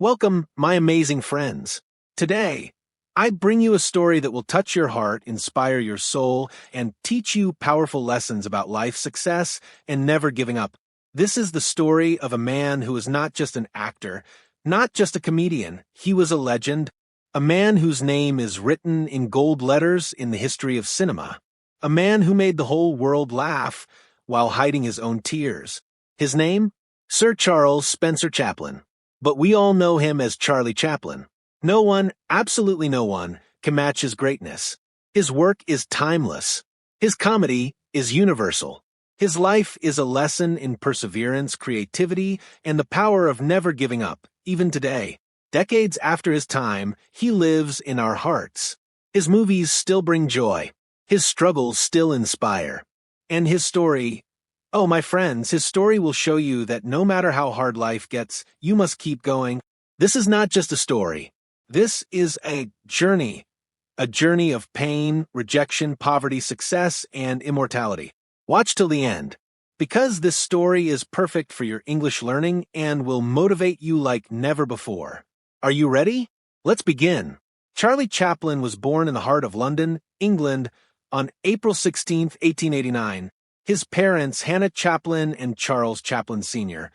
Welcome, my amazing friends. Today, I bring you a story that will touch your heart, inspire your soul, and teach you powerful lessons about life success and never giving up. This is the story of a man who was not just an actor, not just a comedian. He was a legend, a man whose name is written in gold letters in the history of cinema, a man who made the whole world laugh while hiding his own tears. His name? Sir Charles Spencer Chaplin. But we all know him as Charlie Chaplin. No one, absolutely no one, can match his greatness. His work is timeless. His comedy is universal. His life is a lesson in perseverance, creativity, and the power of never giving up, even today. Decades after his time, he lives in our hearts. His movies still bring joy. His struggles still inspire. And his story, oh, my friends, his story will show you that no matter how hard life gets, you must keep going. This is not just a story. This is a journey of pain, rejection, poverty, success, and immortality. Watch till the end, because this story is perfect for your English learning and will motivate you like never before. Are you ready? Let's begin. Charlie Chaplin was born in the heart of London, England, on April 16, 1889. His parents, Hannah Chaplin and Charles Chaplin Sr.,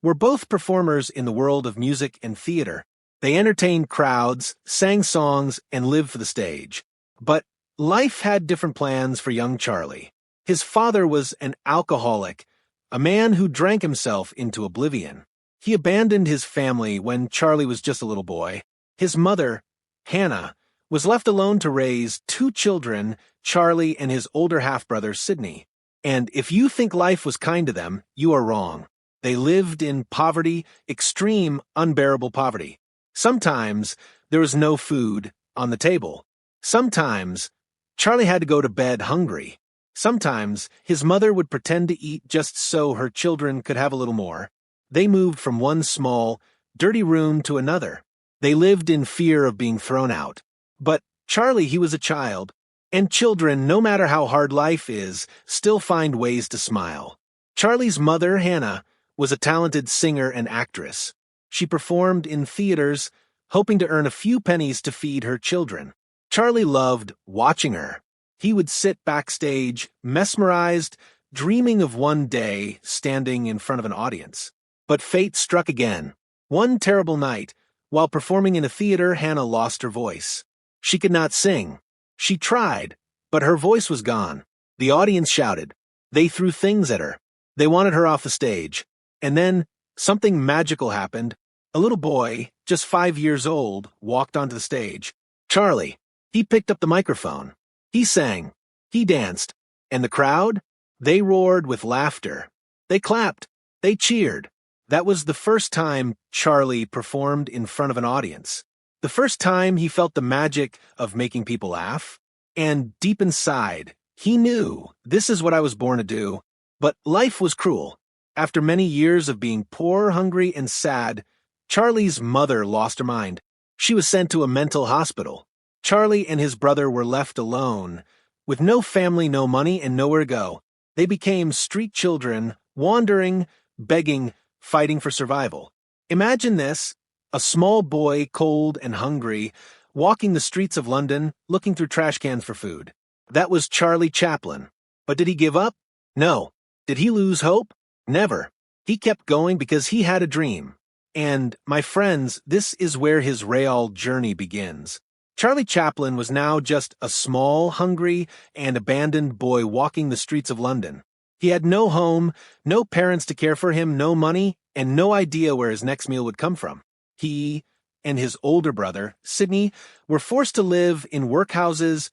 were both performers in the world of music and theater. They entertained crowds, sang songs, and lived for the stage. But life had different plans for young Charlie. His father was an alcoholic, a man who drank himself into oblivion. He abandoned his family when Charlie was just a little boy. His mother, Hannah, was left alone to raise two children, Charlie and his older half-brother, Sidney. And if you think life was kind to them, you are wrong. They lived in poverty, extreme, unbearable poverty. Sometimes there was no food on the table. Sometimes Charlie had to go to bed hungry. Sometimes his mother would pretend to eat just so her children could have a little more. They moved from one small, dirty room to another. They lived in fear of being thrown out. But Charlie, he was a child. And children, no matter how hard life is, still find ways to smile. Charlie's mother, Hannah, was a talented singer and actress. She performed in theaters, hoping to earn a few pennies to feed her children. Charlie loved watching her. He would sit backstage, mesmerized, dreaming of one day standing in front of an audience. But fate struck again. One terrible night, while performing in a theater, Hannah lost her voice. She could not sing. She tried, but her voice was gone. The audience shouted. They threw things at her. They wanted her off the stage. And then something magical happened. A little boy, just 5 years old, walked onto the stage. Charlie. He picked up the microphone. He sang. He danced. And the crowd? They roared with laughter. They clapped. They cheered. That was the first time Charlie performed in front of an audience. The first time he felt the magic of making people laugh. And deep inside, he knew, this is what I was born to do. But life was cruel. After many years of being poor, hungry, and sad, Charlie's mother lost her mind. She was sent to a mental hospital. Charlie and his brother were left alone, with no family, no money, and nowhere to go. They became street children, wandering, begging, fighting for survival. Imagine this. A small boy, cold and hungry, walking the streets of London, looking through trash cans for food. That was Charlie Chaplin. But did he give up? No. Did he lose hope? Never. He kept going because he had a dream. And, my friends, this is where his real journey begins. Charlie Chaplin was now just a small, hungry, and abandoned boy walking the streets of London. He had no home, no parents to care for him, no money, and no idea where his next meal would come from. He and his older brother, Sidney, were forced to live in workhouses,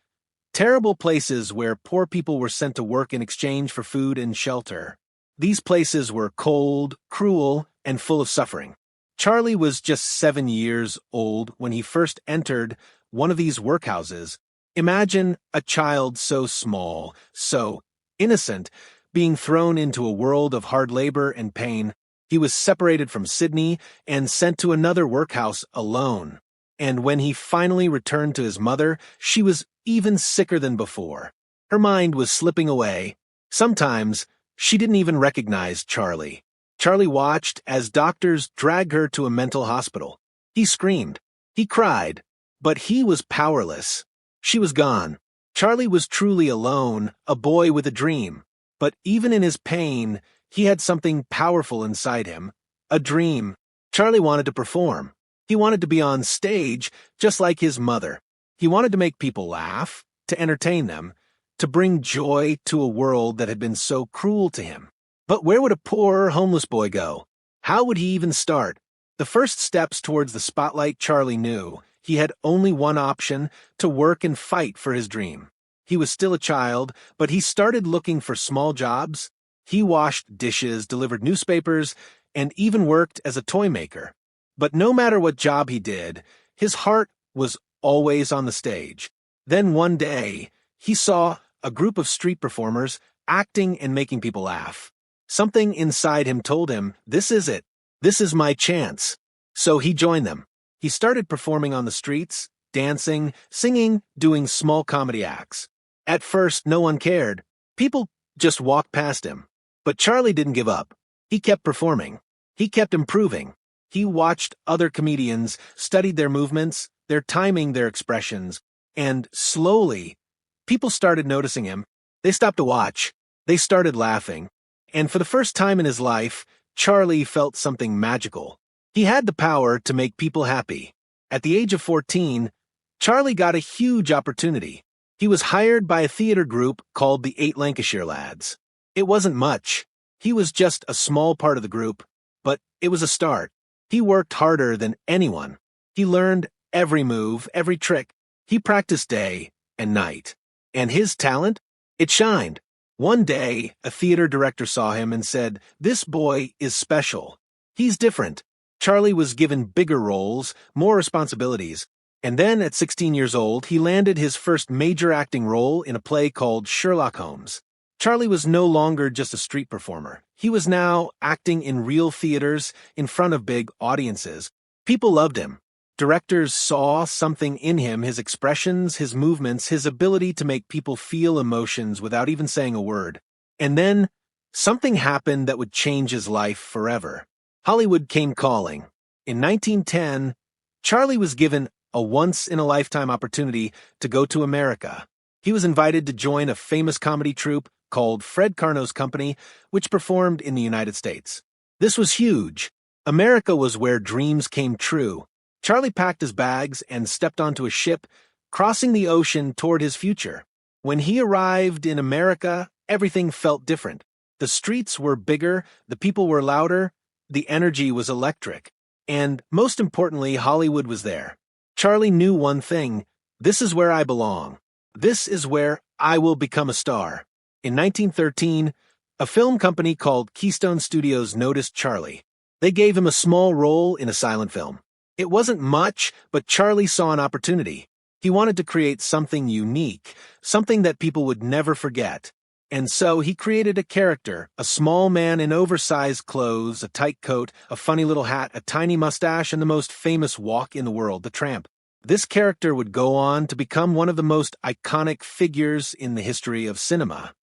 terrible places where poor people were sent to work in exchange for food and shelter. These places were cold, cruel, and full of suffering. Charlie was just 7 years old when he first entered one of these workhouses. Imagine a child so small, so innocent, being thrown into a world of hard labor and pain. He was separated from Sidney and sent to another workhouse alone. And when he finally returned to his mother, she was even sicker than before. Her mind was slipping away. Sometimes she didn't even recognize Charlie. Charlie watched as doctors dragged her to a mental hospital. He screamed. He cried. But he was powerless. She was gone. Charlie was truly alone, a boy with a dream. But even in his pain, he had something powerful inside him. A dream. Charlie wanted to perform. He wanted to be on stage, just like his mother. He wanted to make people laugh, to entertain them, to bring joy to a world that had been so cruel to him. But where would a poor, homeless boy go? How would he even start? The first steps towards the spotlight, Charlie knew. He had only one option: to work and fight for his dream. He was still a child, but he started looking for small jobs. He washed dishes, delivered newspapers, and even worked as a toy maker. But no matter what job he did, his heart was always on the stage. Then one day, he saw a group of street performers acting and making people laugh. Something inside him told him, this is it. This is my chance. So he joined them. He started performing on the streets, dancing, singing, doing small comedy acts. At first, no one cared. People just walked past him. But Charlie didn't give up. He kept performing. He kept improving. He watched other comedians, studied their movements, their timing, their expressions, and slowly, people started noticing him. They stopped to watch. They started laughing. And for the first time in his life, Charlie felt something magical. He had the power to make people happy. At the age of 14, Charlie got a huge opportunity. He was hired by a theater group called the 8 Lancashire Lads. It wasn't much. He was just a small part of the group, but it was a start. He worked harder than anyone. He learned every move, every trick. He practiced day and night. And his talent? It shined. One day, a theater director saw him and said, "This boy is special. He's different." Charlie was given bigger roles, more responsibilities. And then, at 16 years old, he landed his first major acting role in a play called Sherlock Holmes. Charlie was no longer just a street performer. He was now acting in real theaters in front of big audiences. People loved him. Directors saw something in him, his expressions, his movements, his ability to make people feel emotions without even saying a word. And then, something happened that would change his life forever. Hollywood came calling. In 1910, Charlie was given a once-in-a-lifetime opportunity to go to America. He was invited to join a famous comedy troupe called Fred Carno's Company, which performed in the United States. This was huge. America was where dreams came true. Charlie packed his bags and stepped onto a ship, crossing the ocean toward his future. When he arrived in America, everything felt different. The streets were bigger, the people were louder, the energy was electric. And most importantly, Hollywood was there. Charlie knew one thing: this is where I belong. This is where I will become a star. In 1913, a film company called Keystone Studios noticed Charlie. They gave him a small role in a silent film. It wasn't much, but Charlie saw an opportunity. He wanted to create something unique, something that people would never forget. And so he created a character, a small man in oversized clothes, a tight coat, a funny little hat, a tiny mustache, and the most famous walk in the world, the tramp. This character would go on to become one of the most iconic figures in the history of cinema.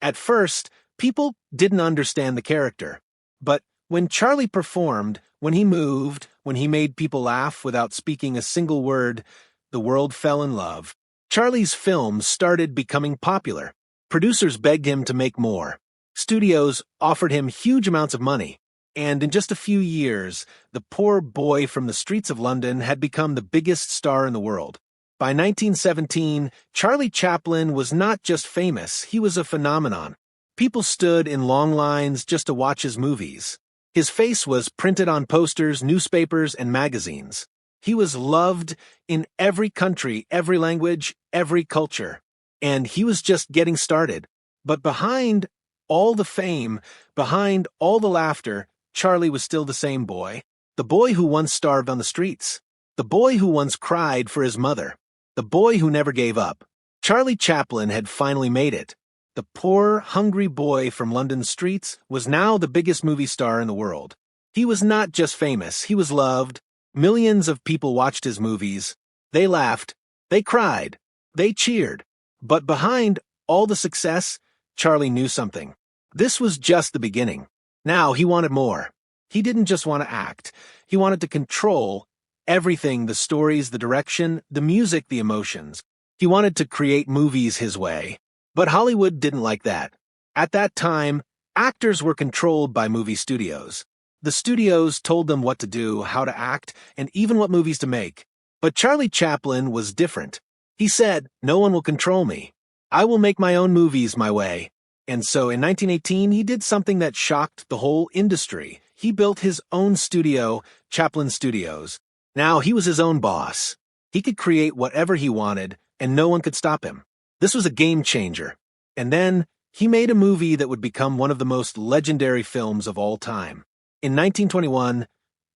At first, people didn't understand the character. But when Charlie performed, when he moved, when he made people laugh without speaking a single word, the world fell in love. Charlie's films started becoming popular. Producers begged him to make more. Studios offered him huge amounts of money. And in just a few years, the poor boy from the streets of London had become the biggest star in the world. By 1917, Charlie Chaplin was not just famous, he was a phenomenon. People stood in long lines just to watch his movies. His face was printed on posters, newspapers, and magazines. He was loved in every country, every language, every culture. And he was just getting started. But behind all the fame, behind all the laughter, Charlie was still the same boy. The boy who once starved on the streets. The boy who once cried for his mother. The boy who never gave up. Charlie Chaplin had finally made it. The poor, hungry boy from London's streets was now the biggest movie star in the world. He was not just famous, he was loved. Millions of people watched his movies. They laughed. They cried. They cheered. But behind all the success, Charlie knew something. This was just the beginning. Now he wanted more. He didn't just want to act. He wanted to control Everything, the stories, the direction, the music, the emotions. He wanted to create movies his way. But Hollywood didn't like that. At that time, actors were controlled by movie studios. The studios told them what to do, how to act, and even what movies to make. But Charlie Chaplin was different. He said, "No one will control me. I will make my own movies my way." And so in 1918, he did something that shocked the whole industry. He built his own studio, Chaplin Studios. Now he was his own boss. He could create whatever he wanted, and no one could stop him. This was a game changer. And then he made a movie that would become one of the most legendary films of all time. In 1921,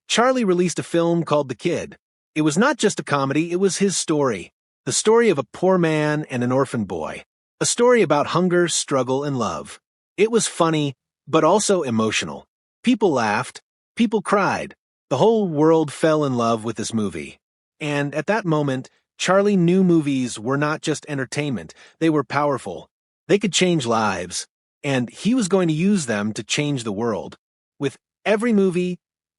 Charlie released a film called The Kid. It was not just a comedy, it was his story. The story of a poor man and an orphan boy. A story about hunger, struggle, and love. It was funny, but also emotional. People laughed. People cried. The whole world fell in love with this movie. And at that moment, Charlie knew movies were not just entertainment. They were powerful. They could change lives. And he was going to use them to change the world. With every movie,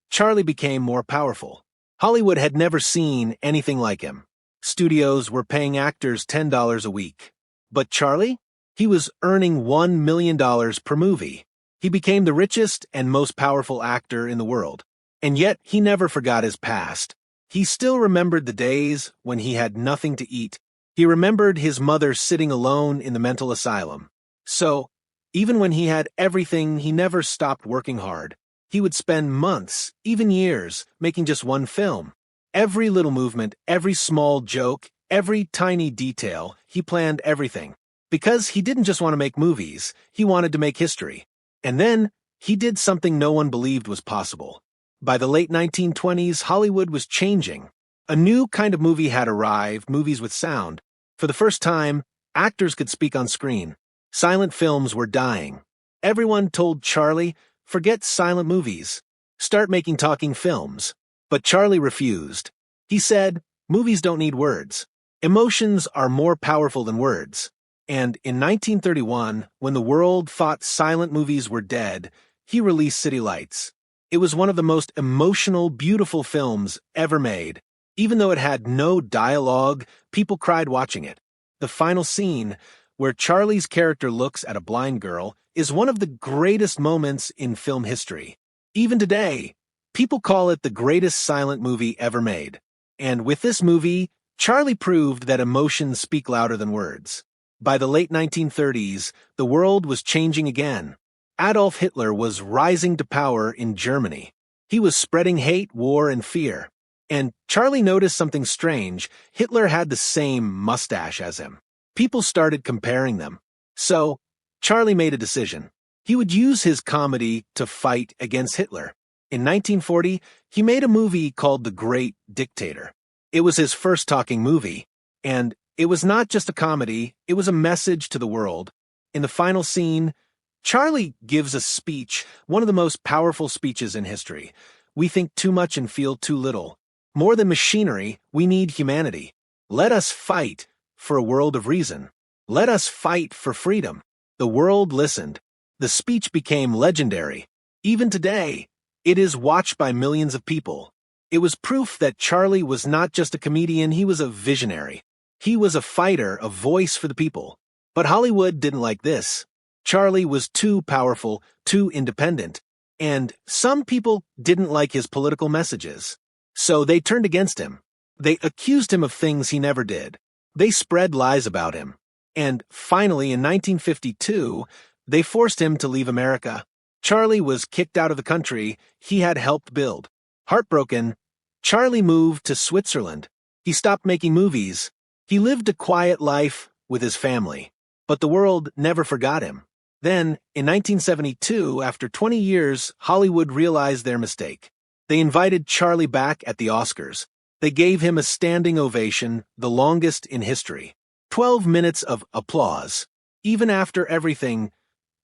Charlie became more powerful. Hollywood had never seen anything like him. Studios were paying actors $10 a week. But Charlie? He was earning $1 million per movie. He became the richest and most powerful actor in the world. And yet, he never forgot his past. He still remembered the days when he had nothing to eat. He remembered his mother sitting alone in the mental asylum. So, even when he had everything, he never stopped working hard. He would spend months, even years, making just one film. Every little movement, every small joke, every tiny detail, he planned everything. Because he didn't just want to make movies, he wanted to make history. And then, he did something no one believed was possible. By the late 1920s, Hollywood was changing. A new kind of movie had arrived, movies with sound. For the first time, actors could speak on screen. Silent films were dying. Everyone told Charlie, "Forget silent movies. Start making talking films." But Charlie refused. He said, "Movies don't need words. Emotions are more powerful than words." And in 1931, when the world thought silent movies were dead, he released City Lights. It was one of the most emotional, beautiful films ever made. Even though it had no dialogue, people cried watching it. The final scene, where Charlie's character looks at a blind girl, is one of the greatest moments in film history. Even today, people call it the greatest silent movie ever made. And with this movie, Charlie proved that emotions speak louder than words. By the late 1930s, the world was changing again. Adolf Hitler was rising to power in Germany. He was spreading hate, war, and fear. And Charlie noticed something strange. Hitler had the same mustache as him. People started comparing them. So, Charlie made a decision. He would use his comedy to fight against Hitler. In 1940, he made a movie called The Great Dictator. It was his first talking movie. And it was not just a comedy, it was a message to the world. In the final scene, Charlie gives a speech, one of the most powerful speeches in history. We think too much and feel too little. More than machinery, we need humanity. Let us fight for a world of reason. Let us fight for freedom. The world listened. The speech became legendary. Even today, it is watched by millions of people. It was proof that Charlie was not just a comedian, he was a visionary. He was a fighter, a voice for the people. But Hollywood didn't like this. Charlie was too powerful, too independent, and some people didn't like his political messages. So they turned against him. They accused him of things he never did. They spread lies about him. And finally, in 1952, they forced him to leave America. Charlie was kicked out of the country he had helped build. Heartbroken, Charlie moved to Switzerland. He stopped making movies. He lived a quiet life with his family. But the world never forgot him. Then, in 1972, after 20 years, Hollywood realized their mistake. They invited Charlie back at the Oscars. They gave him a standing ovation, the longest in history. 12 minutes of applause. Even after everything,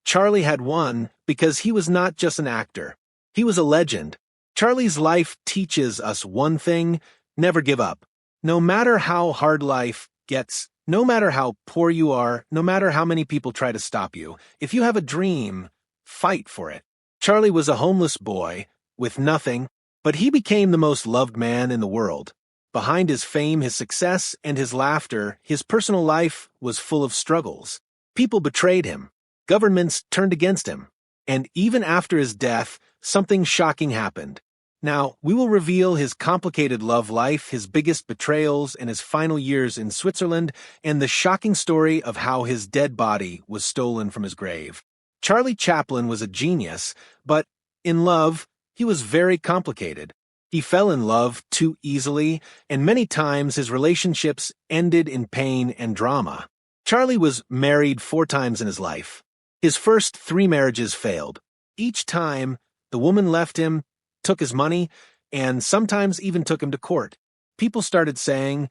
Charlie had won because he was not just an actor. He was a legend. Charlie's life teaches us one thing: never give up. No matter how hard life gets, no matter how poor you are, no matter how many people try to stop you, if you have a dream, fight for it. Charlie was a homeless boy with nothing, But he became the most loved man in the world. Behind his fame, his success, and his laughter, his personal life was full of struggles. People betrayed him. Governments turned against him. And even after his death, something shocking happened. Now, we will reveal his complicated love life, his biggest betrayals, and his final years in Switzerland, and the shocking story of how his dead body was stolen from his grave. Charlie Chaplin was a genius, but in love, he was very complicated. He fell in love too easily, and many times his relationships ended in pain and drama. Charlie was married 4 times in his life. His first 3 marriages failed. Each time, the woman left him, took his money, and sometimes even took him to court. People started saying,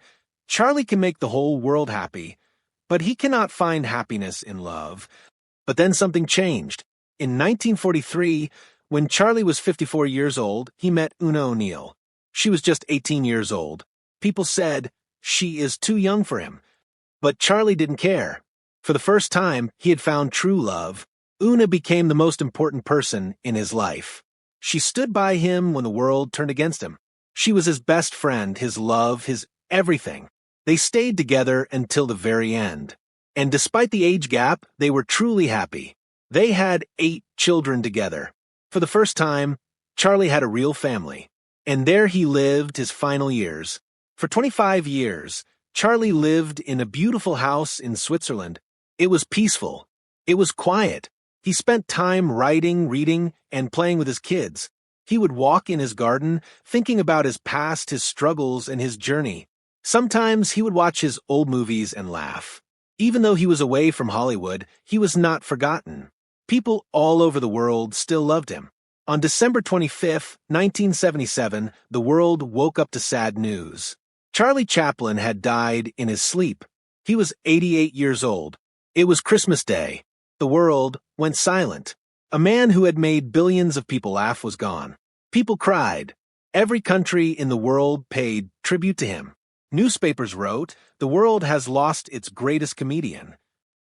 Charlie can make the whole world happy, but he cannot find happiness in love. But then something changed. In 1943, when Charlie was 54 years old, he met Una O'Neill. She was just 18 years old. People said, she is too young for him. But Charlie didn't care. For the first time, he had found true love. Una became the most important person in his life. She stood by him when the world turned against him. She was his best friend, his love, his everything. They stayed together until the very end. And despite the age gap, they were truly happy. They had 8 children together. For the first time, Charlie had a real family. And there he lived his final years. For 25 years, Charlie lived in a beautiful house in Switzerland. It was peaceful. It was quiet. He spent time writing, reading, and playing with his kids. He would walk in his garden, thinking about his past, his struggles, and his journey. Sometimes he would watch his old movies and laugh. Even though he was away from Hollywood, he was not forgotten. People all over the world still loved him. On December 25, 1977, the world woke up to sad news. Charlie Chaplin had died in his sleep. He was 88 years old. It was Christmas Day. The world went silent. A man who had made billions of people laugh was gone. People cried. Every country in the world paid tribute to him. Newspapers wrote, "The world has lost its greatest comedian."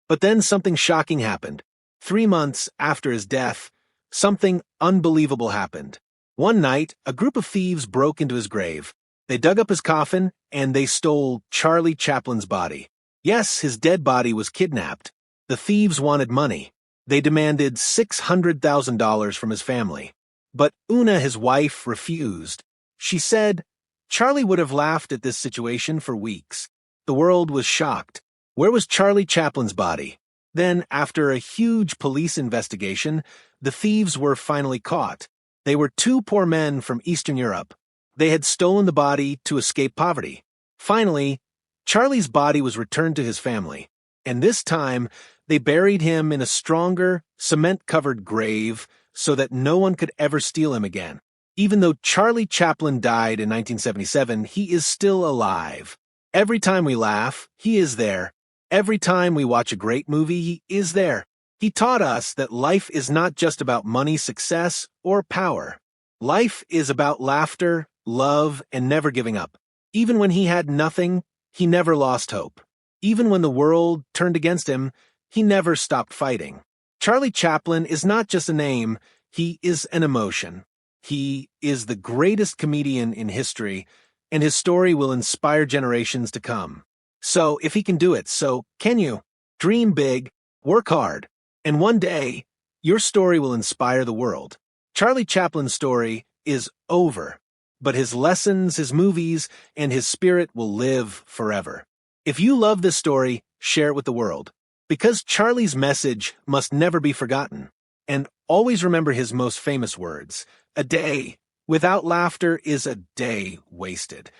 But then something shocking happened. 3 months after his death, something unbelievable happened. One night, a group of thieves broke into his grave. They dug up his coffin, and they stole Charlie Chaplin's body. Yes, his dead body was kidnapped. The thieves wanted money. They demanded $600,000 from his family. But Una, his wife, refused. She said, Charlie would have laughed at this situation for weeks. The world was shocked. Where was Charlie Chaplin's body? Then, after a huge police investigation, the thieves were finally caught. They were 2 poor men from Eastern Europe. They had stolen the body to escape poverty. Finally, Charlie's body was returned to his family, and this time they buried him in a stronger, cement-covered grave so that no one could ever steal him again. Even though Charlie Chaplin died in 1977, he is still alive. Every time we laugh, he is there. Every time we watch a great movie, he is there. He taught us that life is not just about money, success, or power. Life is about laughter, love, and never giving up. Even when he had nothing, he never lost hope. Even when the world turned against him, he never stopped fighting. Charlie Chaplin is not just a name, he is an emotion. He is the greatest comedian in history, and his story will inspire generations to come. So, if he can do it, so can you. Dream big, work hard, and one day, your story will inspire the world. Charlie Chaplin's story is over, but his lessons, his movies, and his spirit will live forever. If you love this story, share it with the world, because Charlie's message must never be forgotten. And always remember his most famous words, "A day without laughter is a day wasted."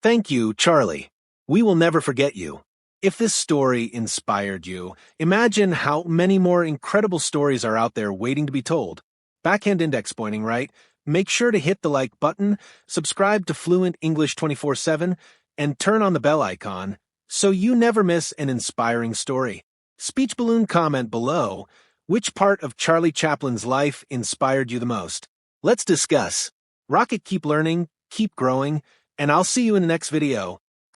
Thank you, Charlie. We will never forget you. If this story inspired you, imagine how many more incredible stories are out there waiting to be told. Backhand index pointing, right? Make sure to hit the like button, subscribe to Fluent English 24/7, and turn on the bell icon so you never miss an inspiring story. Speech balloon comment below, which part of Charlie Chaplin's life inspired you the most? Let's discuss. Rocket, keep learning, keep growing, and I'll see you in the next video.